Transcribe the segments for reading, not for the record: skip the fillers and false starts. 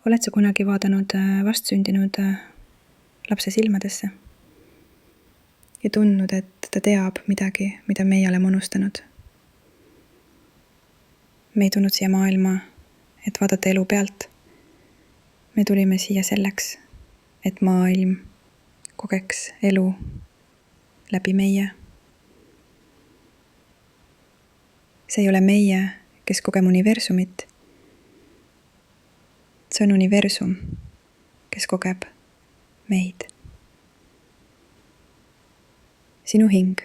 Oled sa kunagi vaadanud vastsündinud lapse silmadesse ja tundnud, et ta teab midagi, mida meie oleme unustanud? Me ei tulnud siia maailma, et vaadata elu pealt. Me tulime siia selleks, et maailm kogeks elu läbi meie. See ei ole meie, kes kogeme universumit. See on universum, kes kogeb meid. Sinu hing,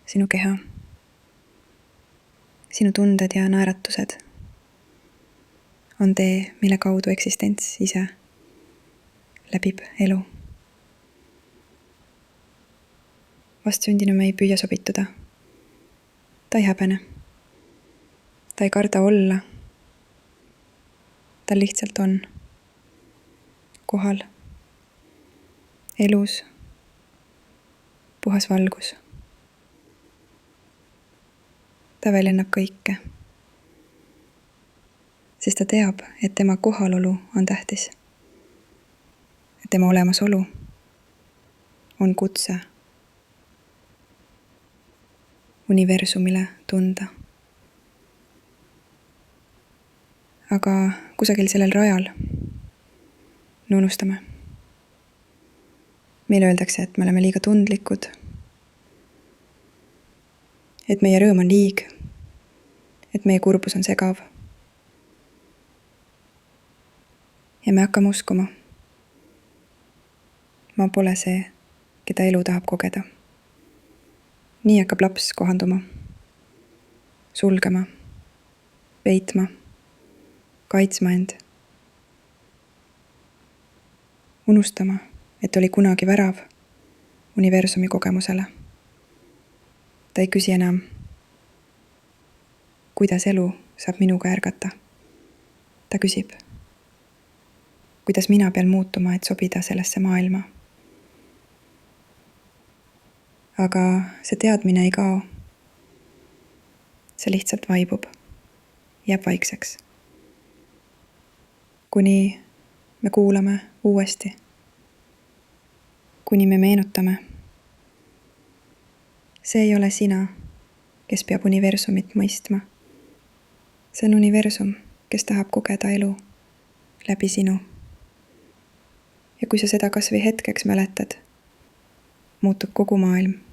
sinu keha, sinu tunded ja naeratused on tee, mille kaudu eksistents ise läbib elu. Vastsündinu me ei püüa sobituda. Ta ei häbene. Ta ei karda olla. Ta lihtsalt on kohal, elus, puhas valgus. Ta väljendab kõike, sest ta teab, et tema kohalolu on tähtis. Et tema olemasolu on kutse universumile tunda. Aga kusagil sellel rajal me unustame. Meile öeldakse, et me oleme liiga tundlikud, et meie rõõm on liig, et meie kurbus on segav. Ja me hakkame uskuma. Ma pole see, keda elu tahab kogeda. Nii hakkab laps kohanduma, sulgema, peitma, kaitsma end. Unustama, et oli kunagi värav universumi kogemusele. Ta ei küsi enam, kuidas elu saab minuga ärgata. Ta küsib, kuidas mina pean muutuma, et sobida sellesse maailma. Aga see teadmine ei kao. See lihtsalt vaibub, jääb vaikseks. Kuni me kuulame uuesti. Kuni me meenutame. See ei ole sina, kes peab universumit mõistma. See on universum, kes tahab kogeda elu läbi sinu. Ja kui sa seda kas või hetkeks mäletad, muutub kogu maailm